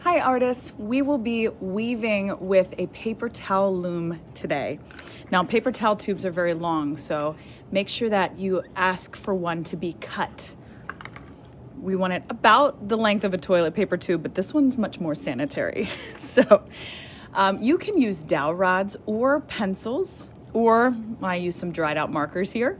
Hi artists, we will be weaving with a paper towel loom today. Now paper towel tubes are very long, so make sure that you ask for one to be cut. We want it about the length of a toilet paper tube, but this one's much more sanitary. You can use dowel rods or pencils, or I use some dried out markers here.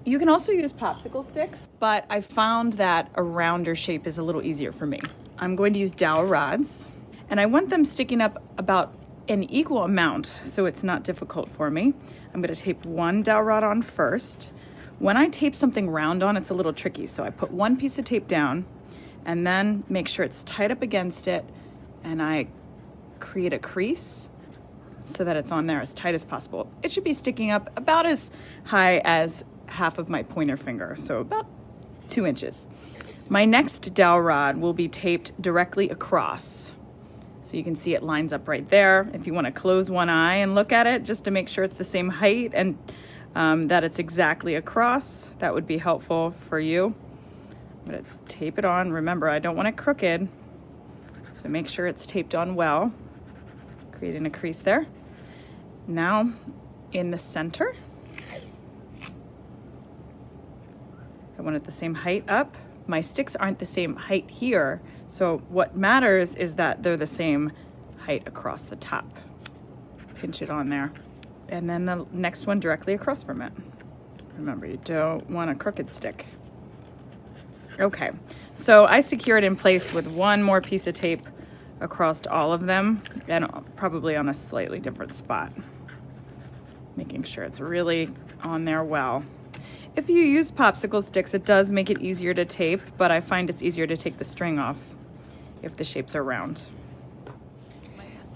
You can also use popsicle sticks, but I found that a rounder shape is a little easier for me. I'm going to use dowel rods, and I want them sticking up about an equal amount so it's not difficult for me. I'm going to tape one dowel rod on first. When I tape something round on, it's a little tricky, so I put one piece of tape down and then make sure it's tight up against it, and I create a crease so that it's on there as tight as possible. It should be sticking up about as high as half of my pointer finger, so about 2 inches. My next dowel rod will be taped directly across. So you can see it lines up right there. If you want to close one eye and look at it just to make sure it's the same height and that it's exactly across, that would be helpful for you. I'm going to tape it on. Remember, I don't want it crooked, so make sure it's taped on well, creating a crease there. Now in the center, I want it the same height up. My sticks aren't the same height here, so what matters is that they're the same height across the top. Pinch it on there. And then the next one directly across from it. Remember, you don't want a crooked stick. Okay, so I secure it in place with one more piece of tape across all of them, and probably on a slightly different spot, making sure it's really on there well. If you use popsicle sticks, it does make it easier to tape, but I find it's easier to take the string off if the shapes are round.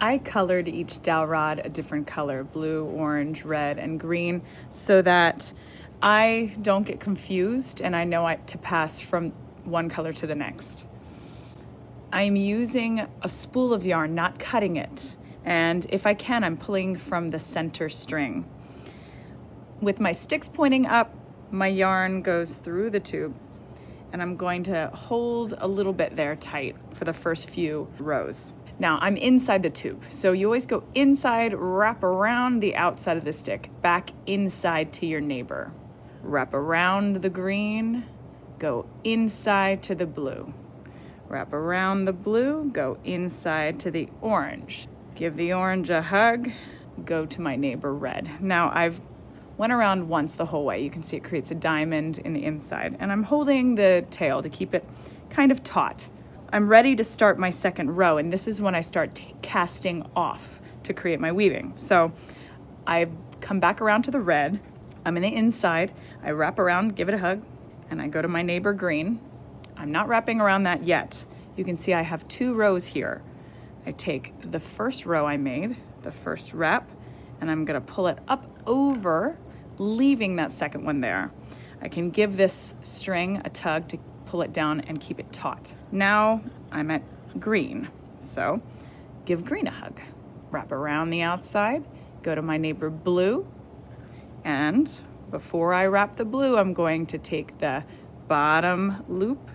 I colored each dowel rod a different color, blue, orange, red, and green, so that I don't get confused and I know to pass from one color to the next. I'm using a spool of yarn, not cutting it, and if I can, I'm pulling from the center string. With my sticks pointing up, my yarn goes through the tube, and I'm going to hold a little bit there tight for the first few rows. Now I'm inside the tube, so you always go inside, wrap around the outside of the stick, back inside to your neighbor. Wrap around the green, go inside to the blue. Wrap around the blue, go inside to the orange. Give the orange a hug, go to my neighbor red. Now I've went around once the whole way. You can see it creates a diamond in the inside, and I'm holding the tail to keep it kind of taut. I'm ready to start my second row, and this is when I start casting off to create my weaving. So I come back around to the red. I'm in the inside. I wrap around, give it a hug, and I go to my neighbor green. I'm not wrapping around that yet. You can see I have 2 rows here. I take the first row I made, the first wrap, and I'm gonna pull it up over, leaving that second one there. I can give this string a tug to pull it down and keep it taut. Now I'm at green, so give green a hug. Wrap around the outside, go to my neighbor blue, and before I wrap the blue, I'm going to take the bottom loop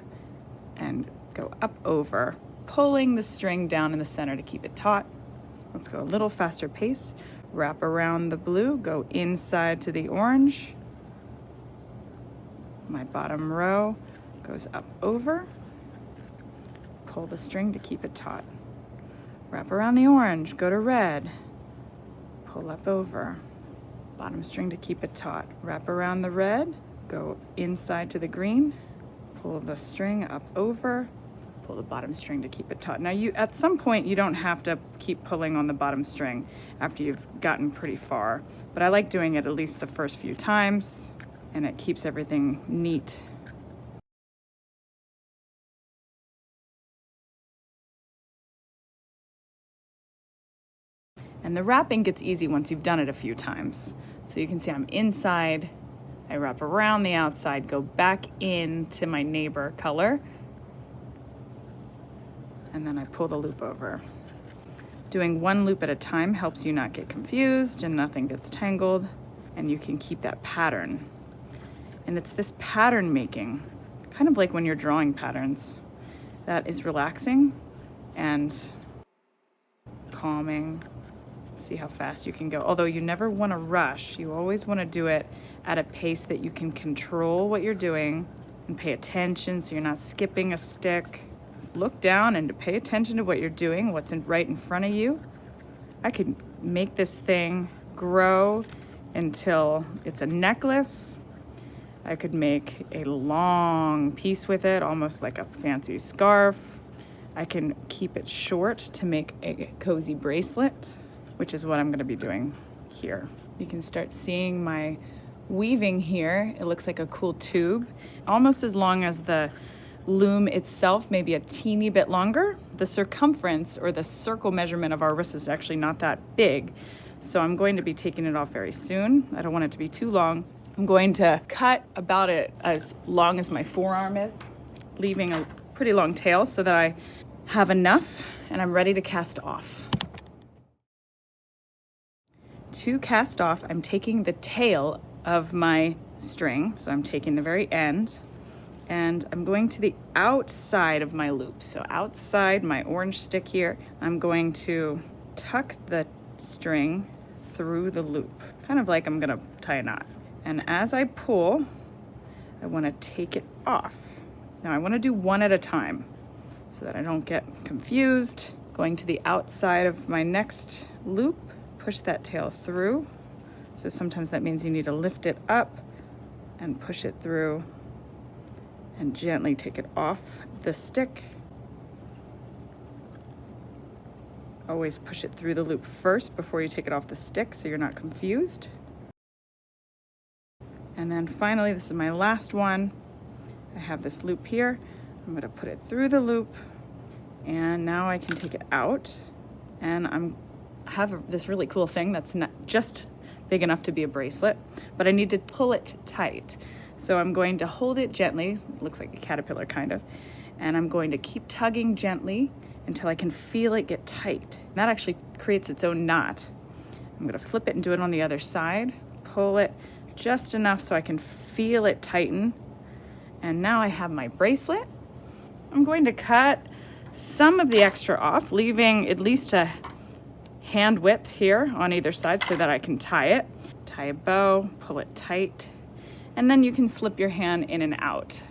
and go up over, pulling the string down in the center to keep it taut. Let's go a little faster pace. Wrap around the blue, go inside to the orange. My bottom row goes up over. Pull the string to keep it taut. Wrap around the orange, go to red. Pull up over. Bottom string to keep it taut. Wrap around the red, go inside to the green. Pull the string up over. Pull the bottom string to keep it taut. Now at some point you don't have to keep pulling on the bottom string after you've gotten pretty far, but I like doing it at least the first few times, and it keeps everything neat. And the wrapping gets easy once you've done it a few times. So you can see I'm inside, I wrap around the outside, go back into my neighbor color, and then I pull the loop over. Doing one loop at a time helps you not get confused and nothing gets tangled, and you can keep that pattern. And it's this pattern making, kind of like when you're drawing patterns, that is relaxing and calming. See how fast you can go. Although you never want to rush. You always want to do it at a pace that you can control what you're doing and pay attention so you're not skipping a stick. Look down and pay attention to what you're doing, what's right in front of you. I could make this thing grow until it's a necklace. I could make a long piece with it, almost like a fancy scarf. I can keep it short to make a cozy bracelet, which is what I'm going to be doing here. You can start seeing my weaving here. It looks like a cool tube, almost as long as the loom itself, maybe a teeny bit longer. The circumference or the circle measurement of our wrist is actually not that big, so I'm going to be taking it off very soon. I don't want it to be too long. I'm going to cut about it as long as my forearm is, leaving a pretty long tail so that I have enough and I'm ready to cast off. To cast off, I'm taking the tail of my string, so I'm taking the very end, and I'm going to the outside of my loop. So outside my orange stick here, I'm going to tuck the string through the loop, kind of like I'm gonna tie a knot. And as I pull, I want to take it off. Now I want to do one at a time so that I don't get confused. Going to the outside of my next loop, push that tail through. So sometimes that means you need to lift it up and push it through and gently take it off the stick. Always push it through the loop first before you take it off the stick so you're not confused. And then finally, this is my last one. I have this loop here. I'm gonna put it through the loop, and now I can take it out. And I have this really cool thing that's not just big enough to be a bracelet, but I need to pull it tight. So I'm going to hold it gently, it looks like a caterpillar kind of, and I'm going to keep tugging gently until I can feel it get tight. And that actually creates its own knot. I'm gonna flip it and do it on the other side, pull it just enough so I can feel it tighten. And now I have my bracelet. I'm going to cut some of the extra off, leaving at least a hand width here on either side so that I can tie it. Tie a bow, pull it tight, and then you can slip your hand in and out.